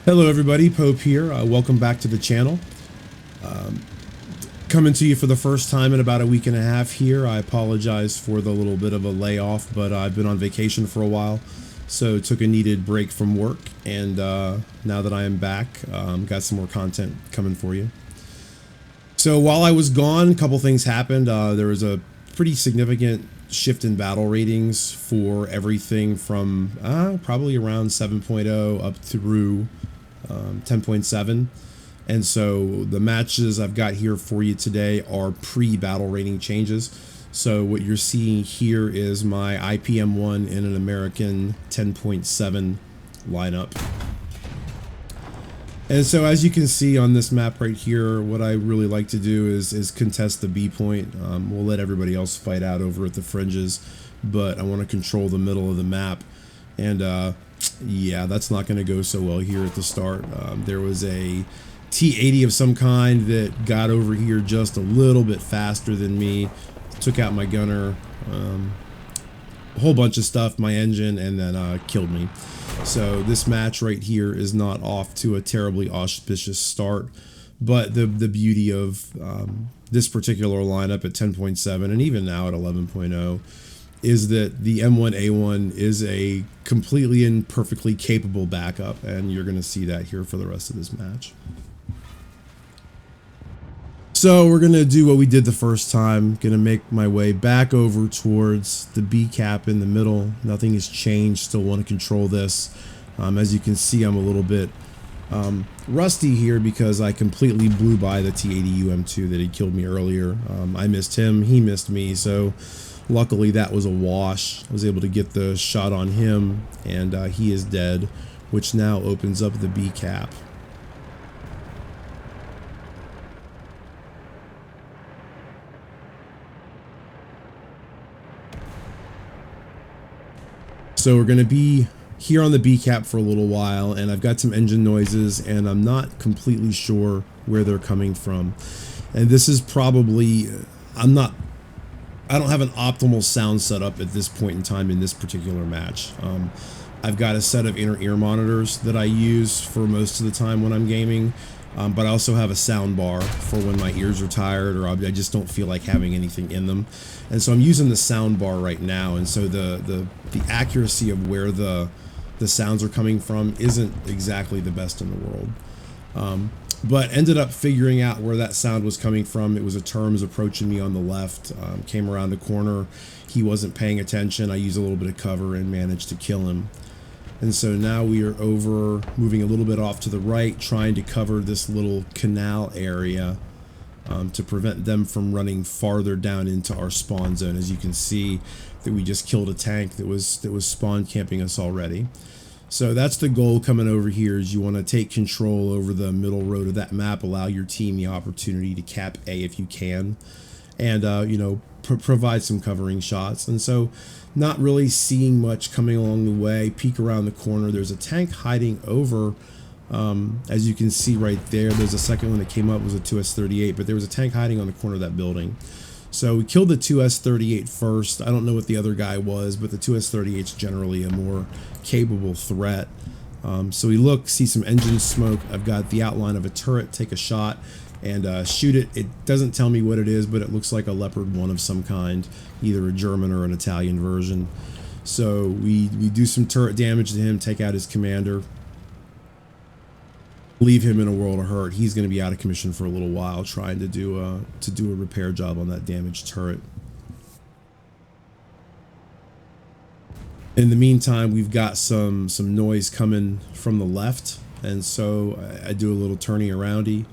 Hello everybody, Pope here. Welcome back to the channel. Coming to you for the first time in about a week and a half here. I apologize for the little bit of a layoff, but I've been on vacation for a while, so took a needed break from work, and now that I am back, got some more content coming for you. So while I was gone, a couple things happened. There was a pretty significant shift in battle ratings for everything from probably around 7.0 up through 10.7. And so the matches I've got here for you today are pre-battle rating changes. So what you're seeing here is my IPM1 and an American 10.7 lineup. And so as you can see on this map right here, what I really like to do is contest the B point. We'll let everybody else fight out over at the fringes, but I want to control the middle of the map. And yeah, that's not going to go so well here at the start. There was a T80 of some kind that got over here just a little bit faster than me, took out my gunner, a whole bunch of stuff, my engine, and then killed me. So this match right here is not off to a terribly auspicious start, but the beauty of this particular lineup at 10.7 and even now at 11.0 is that the M1A1 is a completely and perfectly capable backup, and you're going to see that here for the rest of this match. So we're going to do what we did the first time. Going to make my way back over towards the B cap in the middle. Nothing has changed. Still want to control this. As you can see, I'm a little bit rusty here because I completely blew by the T80 UM2 that had killed me earlier. I missed him. He missed me. So luckily that was a wash. I was able to get the shot on him, and he is dead, which now opens up the B cap. So we're going to be here on the B cap for a little while, and I've got some engine noises, and I'm not completely sure where they're coming from. And this is probably, I don't have an optimal sound setup at this point in time in this particular match. I've got a set of inner ear monitors that I use for most of the time when I'm gaming, but I also have a sound bar for when my ears are tired or I just don't feel like having anything in them. And so I'm using the sound bar right now, and so the accuracy of where the sounds are coming from isn't exactly the best in the world. But ended up figuring out where that sound was coming from. It was a Terms approaching me on the left, came around the corner. He wasn't paying attention. I used a little bit of cover and managed to kill him. And so now we are over, moving a little bit off to the right, trying to cover this little canal area to prevent them from running farther down into our spawn zone. As you can see, that we just killed a tank that was spawn camping us already. So that's the goal coming over here, is you want to take control over the middle road of that map, allow your team the opportunity to cap A if you can, and you know, provide some covering shots. And so not really seeing much coming along the way. Peek around the corner, there's a tank hiding over, as you can see right there. There's a second one that came up, was a 2S38, but there was a tank hiding on the corner of that building. So we killed the 2S38 first. I don't know what the other guy was, but the 2S38 is generally a more capable threat. So we look, see some engine smoke. I've got the outline of a turret, take a shot and shoot it. It doesn't tell me what it is, but it looks like a Leopard 1 of some kind, either a German or an Italian version. So we do some turret damage to him, take out his commander, leave him in a world of hurt. He's going to be out of commission for a little while, trying to do a repair job on that damaged turret. In the meantime, we've got some noise coming from the left, and so I do a little turning aroundy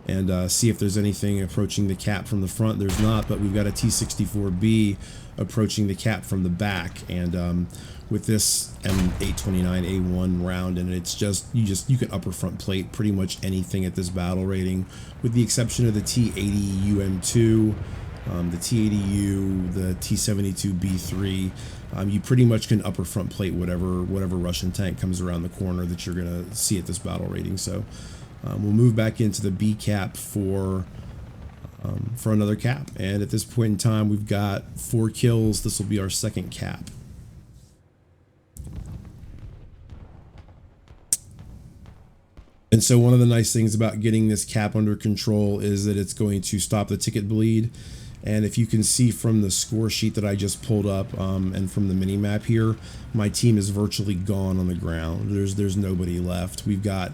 and see if there's anything approaching the cap from the front. There's not, but we've got a T-64B approaching the cap from the back, and with this M829A1 round, and it's just you can upper front plate pretty much anything at this battle rating, with the exception of the T80 UM2, the T80U, the T72B3. You pretty much can upper front plate whatever Russian tank comes around the corner that you're gonna see at this battle rating. So we'll move back into the B cap for another cap, and at this point in time we've got 4 kills. This will be our second cap. And so one of the nice things about getting this cap under control is that it's going to stop the ticket bleed. And if you can see from the score sheet that I just pulled up and from the mini map here, my team is virtually gone on the ground. There's nobody left. We've got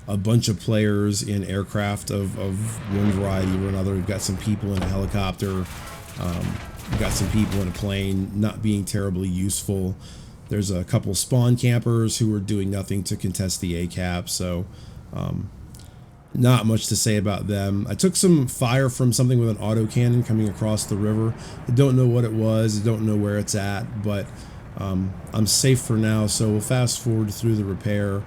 a bunch of players in aircraft of one variety or another. We've got some people in a helicopter. We've got some people in a plane, not being terribly useful. There's a couple spawn campers who are doing nothing to contest the ACAP. So not much to say about them. I took some fire from something with an autocannon coming across the river. I don't know what it was. I don't know where it's at, but I'm safe for now. So we'll fast forward through the repair,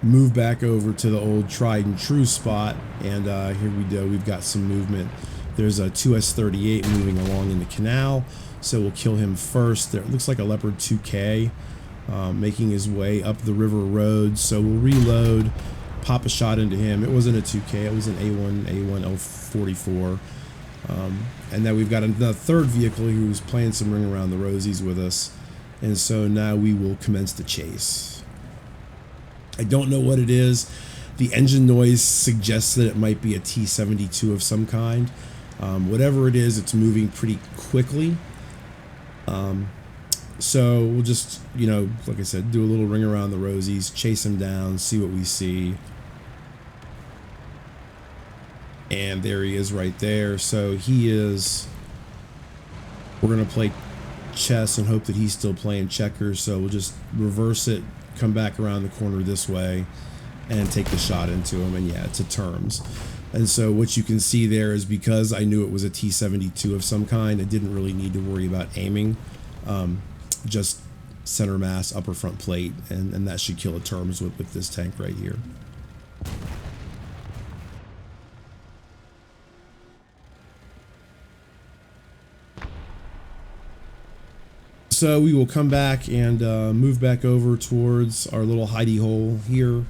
move back over to the old tried and true spot, and here we go. We've got some movement. There's a 2S38 moving along in the canal, so we'll kill him first. There, it looks like a Leopard 2K making his way up the river road, so we'll reload, pop a shot into him. It wasn't a 2K, it was an A1A1 L44. And then we've got another third vehicle who's playing some ring around the rosies with us. And so now we will commence the chase. I don't know what it is. The engine noise suggests that it might be a T-72 of some kind. Whatever it is, it's moving pretty quickly. So we'll just, you know, like I said, do a little ring around the rosies, chase him down, see what we see. And there he is right there. So he is, we're going to play chess and hope that he's still playing checkers. So we'll just reverse it, come back around the corner this way and take the shot into him. And yeah, it's a terms. And so what you can see there is because I knew it was a T-72 of some kind, I didn't really need to worry about aiming. Just center mass, upper front plate, and that should kill a terms with this tank right here. So we will come back and move back over towards our little hidey hole here.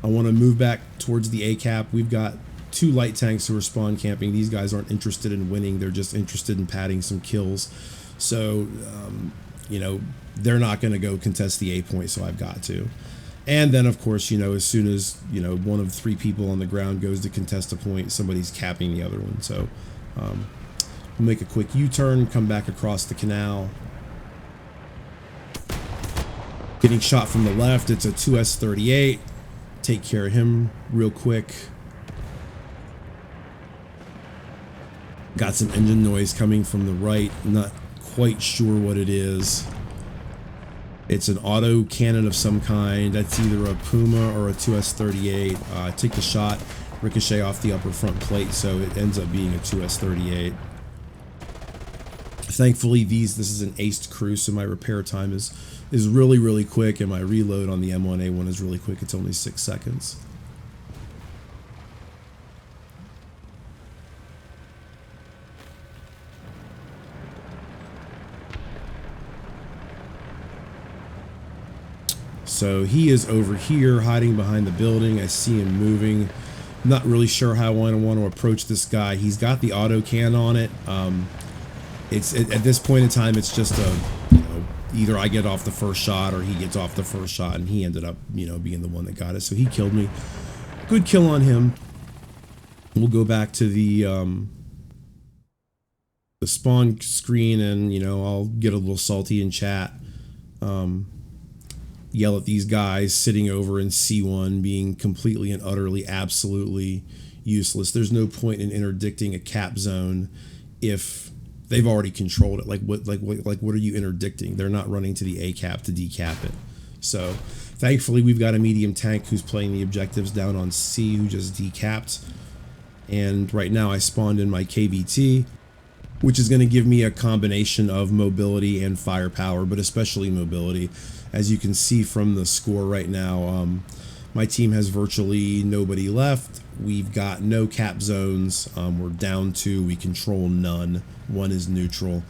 I want to move back towards the ACAP. We've got two light tanks who are spawn camping. These guys aren't interested in winning. They're just interested in padding some kills. So, you know, they're not going to go contest the A point, so I've got to. And then, of course, you know, as soon as, you know, one of three people on the ground goes to contest a point, somebody's capping the other one. So we'll make a quick U-turn, come back across the canal. Getting shot from the left, it's a 2S38. Take care of him real quick. Got some engine noise coming from the right. Not quite sure what it is. It's an auto cannon of some kind. That's either a Puma or a 2S38. Take the shot, ricochet off the upper front plate, so it ends up being a 2S38. Thankfully, this is an aced crew, so my repair time is really quick, and my reload on the M1A1 is really quick. It's only 6 seconds. So he is over here hiding behind the building. I see him moving. I'm not really sure how I want to approach this guy. He's got the auto can on it. At this point in time, it's just a, you know, either I get off the first shot or he gets off the first shot, and he ended up, you know, being the one that got it. So he killed me. Good kill on him. We'll go back to the spawn screen, and, you know, I'll get a little salty in chat. Yell at these guys sitting over in C1 being completely and utterly, absolutely useless. There's no point in interdicting a cap zone if they've already controlled it. Like what are you interdicting? They're not running to the ACAP to decap it. So thankfully we've got a medium tank who's playing the objectives down on C, who just decapped. And right now I spawned in my KVT, which is going to give me a combination of mobility and firepower, but especially mobility. As you can see from the score right now, my team has virtually nobody left. We've got no cap zones. We're down 2. We control none. 1 is neutral.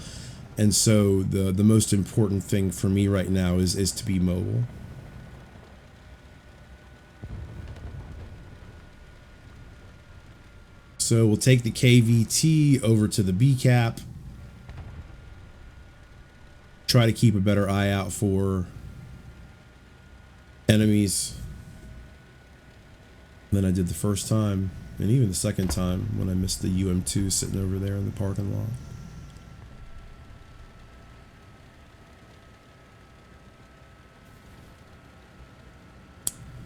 And so the most important thing for me right now is to be mobile. So we'll take the KVT over to the B cap. Try to keep a better eye out for enemies. than I did the first time, and even the second time when I missed the UM2 sitting over there in the parking lot.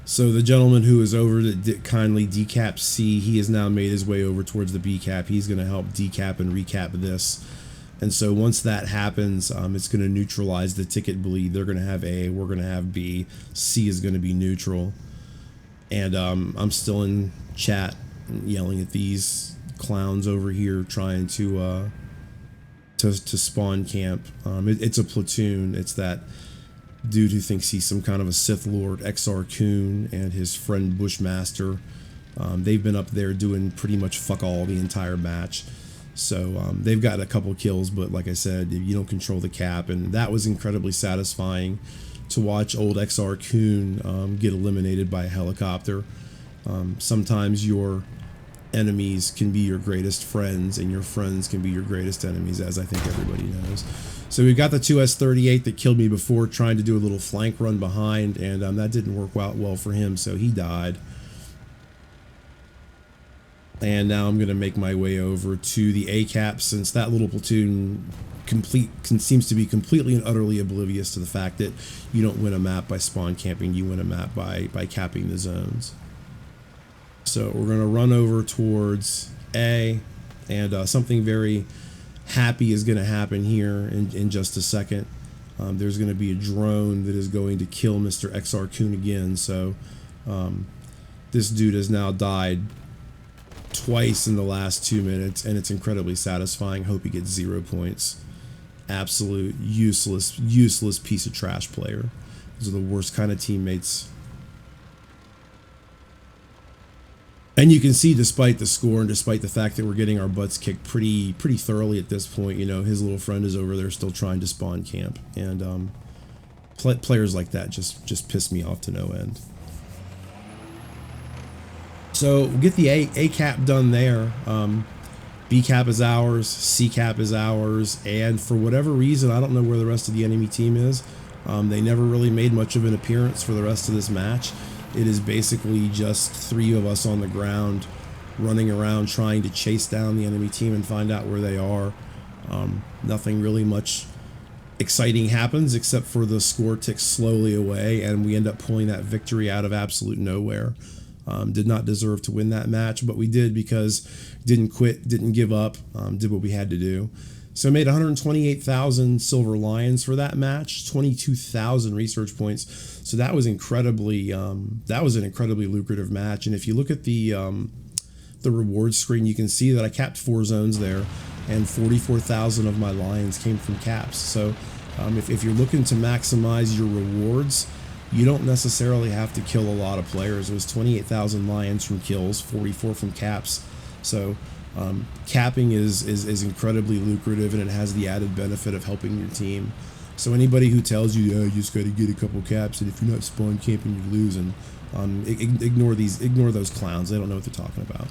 So the gentleman who was over that kindly decapped C, he has now made his way over towards the B cap. He's going to help decap and recap this. And so once that happens, it's going to neutralize the ticket bleed. They're going to have A, we're going to have B. C is going to be neutral. And I'm still in chat yelling at these clowns over here trying to spawn camp. It's a platoon. It's that dude who thinks he's some kind of a Sith Lord, XR Coon, and his friend Bushmaster. They've been up there doing pretty much fuck all the entire match. So they've got a couple kills, but like I said, you don't control the cap, and that was incredibly satisfying to watch old XR Coon get eliminated by a helicopter. Sometimes your enemies can be your greatest friends, and your friends can be your greatest enemies, as I think everybody knows. So we've got the 2S38 that killed me before, trying to do a little flank run behind, and that didn't work out well for him, so he died. And now I'm going to make my way over to the A cap, since that little platoon seems to be completely and utterly oblivious to the fact that you don't win a map by spawn camping, you win a map by capping the zones. So we're going to run over towards A, and something very happy is going to happen here in just a second. There's going to be a drone that is going to kill Mr. XR Coon again. So this dude has now died twice in the last 2 minutes, and it's incredibly satisfying. Hope he gets 0 points. Absolute useless piece of trash player. Those are the worst kind of teammates. And you can see, despite the score and despite the fact that we're getting our butts kicked pretty thoroughly at this point, you know, his little friend is over there still trying to spawn camp, and players like that just piss me off to no end. So we'll get the A cap done there. B cap is ours, C cap is ours, and for whatever reason, I don't know where the rest of the enemy team is. They never really made much of an appearance for the rest of this match. It is basically just 3 of us on the ground running around trying to chase down the enemy team and find out where they are. Nothing really much exciting happens except for the score ticks slowly away, and we end up pulling that victory out of absolute nowhere. Did not deserve to win that match, but we did because didn't quit, didn't give up, did what we had to do. So made 128,000 silver lions for that match, 22,000 research points. So that was incredibly, that was an incredibly lucrative match. And if you look at the rewards screen, you can see that I capped 4 zones there, and 44,000 of my lions came from caps. So if you're looking to maximize your rewards, you don't necessarily have to kill a lot of players. It was 28,000 lions from kills, 44 from caps. So capping is incredibly lucrative, and it has the added benefit of helping your team. So anybody who tells you, you just got to get a couple caps, and if you're not spawn camping, you're losing, ignore those clowns. They don't know what they're talking about.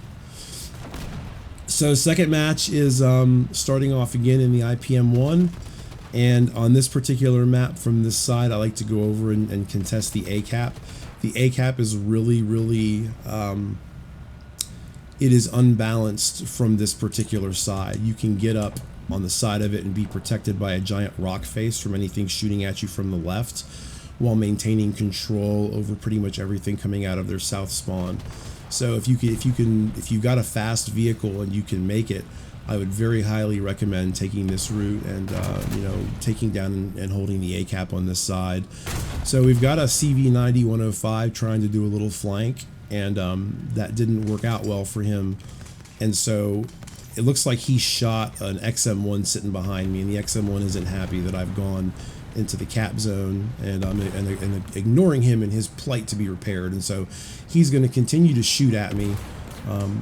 So second match is starting off again in the IPM1. And on this particular map from this side, I like to go over and contest the A cap. The A cap is really, it is unbalanced from this particular side. You can get up on the side of it and be protected by a giant rock face from anything shooting at you from the left, while maintaining control over pretty much everything coming out of their south spawn. So if you've got a fast vehicle and you can make it, I would very highly recommend taking this route and taking down and holding the A cap on this side. So we've got a CV90-105 trying to do a little flank, and that didn't work out well for him. And so it looks like he shot an XM1 sitting behind me, and the XM1 isn't happy that I've gone into the cap zone, and I'm ignoring him and his plight to be repaired. And so he's going to continue to shoot at me.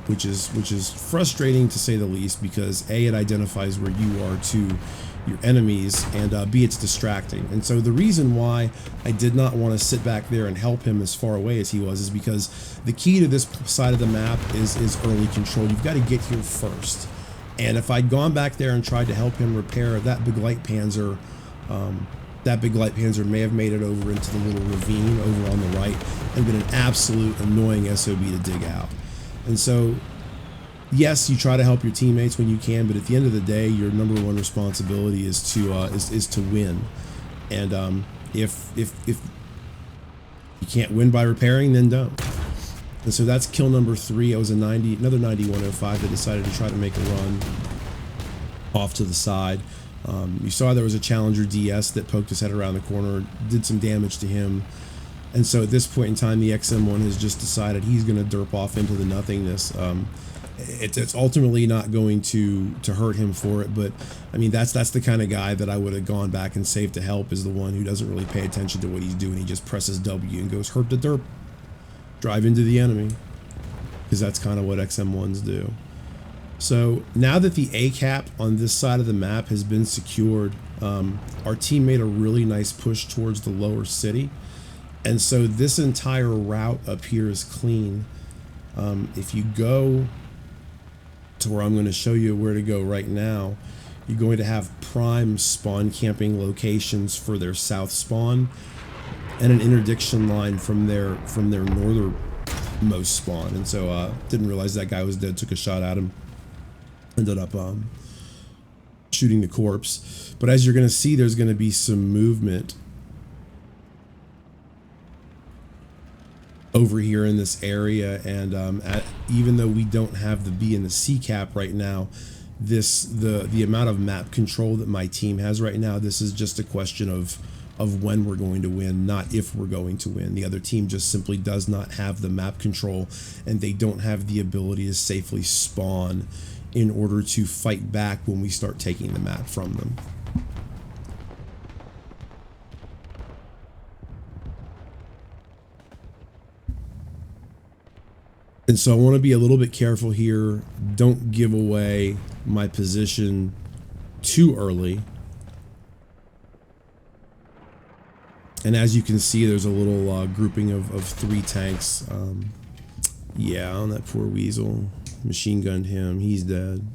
Which is frustrating to say the least, because A, it identifies where you are to your enemies, and B, it's distracting. And so the reason why I did not want to sit back there and help him as far away as he was is because the key to this side of the map is early control. You've got to get here first. And if I'd gone back there and tried to help him repair that big light panzer, that big light panzer may have made it over into the little ravine over on the right and been an absolute annoying SOB to dig out. And so, yes, you try to help your teammates when you can, but at the end of the day, your number one responsibility is to win. And if you can't win by repairing, then don't. And so that's kill number 3. It was another 9105 that decided to try to make a run off to the side. You saw there was a Challenger DS that poked his head around the corner, did some damage to him. And so at this point in time, the XM1 has just decided he's going to derp off into the nothingness. It's ultimately not going to hurt him for it, but I mean, that's the kind of guy that I would have gone back and saved to help, is the one who doesn't really pay attention to what he's doing. He just presses W and goes herp to derp, drive into the enemy, because that's kind of what XM1s do. So now that the A cap on this side of the map has been secured, our team made a really nice push towards the lower city. And so this entire route up here is clean. If you go to where I'm going to show you where to go right now, you're going to have prime spawn camping locations for their south spawn and an interdiction line from their northernmost spawn. And so didn't realize that guy was dead, took a shot at him, ended up shooting the corpse. But as you're going to see, there's going to be some movement over here in this area, and even though we don't have the B and the C cap right now, the amount of map control that my team has right now, this is just a question of when we're going to win, not if we're going to win. The other team just simply does not have the map control, and they don't have the ability to safely spawn in order to fight back when we start taking the map from them. And so I want to be a little bit careful here. Don't give away my position too early. And as you can see, there's a little grouping of 3 tanks. Yeah, on that poor weasel. Machine gunned him. He's dead.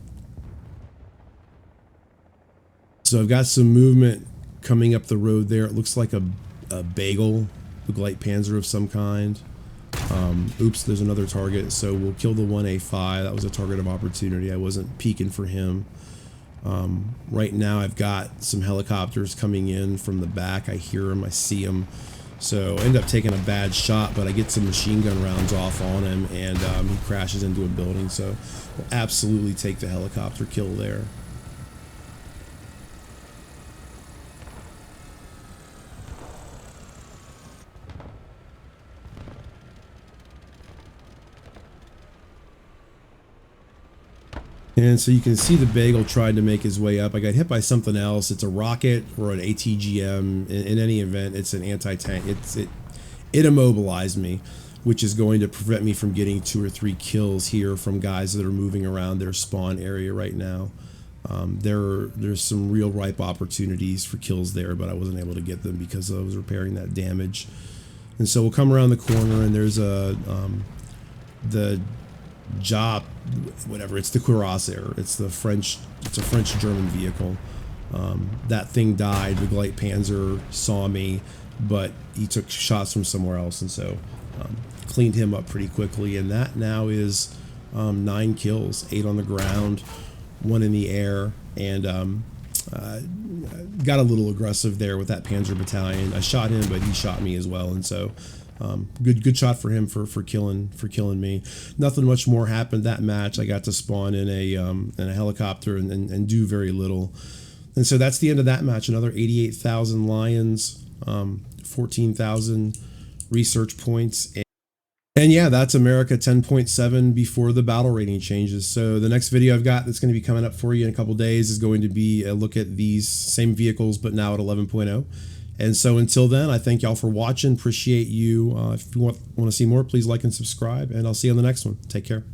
So I've got some movement coming up the road there. It looks like a bagel, a light panzer of some kind. Oops, there's another target. So we'll kill the 1A5. That was a target of opportunity. I wasn't peeking for him. Right now I've got some helicopters coming in from the back. I hear them, I see them. So I end up taking a bad shot, but I get some machine gun rounds off on him, and he crashes into a building. So we'll absolutely take the helicopter kill there. And so you can see the bagel tried to make his way up. I got hit by something else. It's a rocket or an ATGM. In any event, it's an anti-tank. It immobilized me, which is going to prevent me from getting 2 or 3 kills here from guys that are moving around their spawn area right now. There's some real ripe opportunities for kills there, but I wasn't able to get them because I was repairing that damage. And so we'll come around the corner, and there's the job, whatever, it's the Cuirassier. It's a French-German vehicle. That thing died. The light panzer saw me, but he took shots from somewhere else, and so cleaned him up pretty quickly. And that now is 9 kills, 8 on the ground, 1 in the air, and got a little aggressive there with that Panzer battalion. I shot him, but he shot me as well, and so good shot for him for killing me. Nothing much more happened that match. I got to spawn in a helicopter and do very little. And so that's the end of that match. Another 88,000 lions, 14,000 research points. And yeah, that's America 10.7 before the battle rating changes. So the next video I've got that's going to be coming up for you in a couple days is going to be a look at these same vehicles, but now at 11.0. And so until then, I thank y'all for watching. Appreciate you. If you want to see more, please like and subscribe, and I'll see you on the next one. Take care.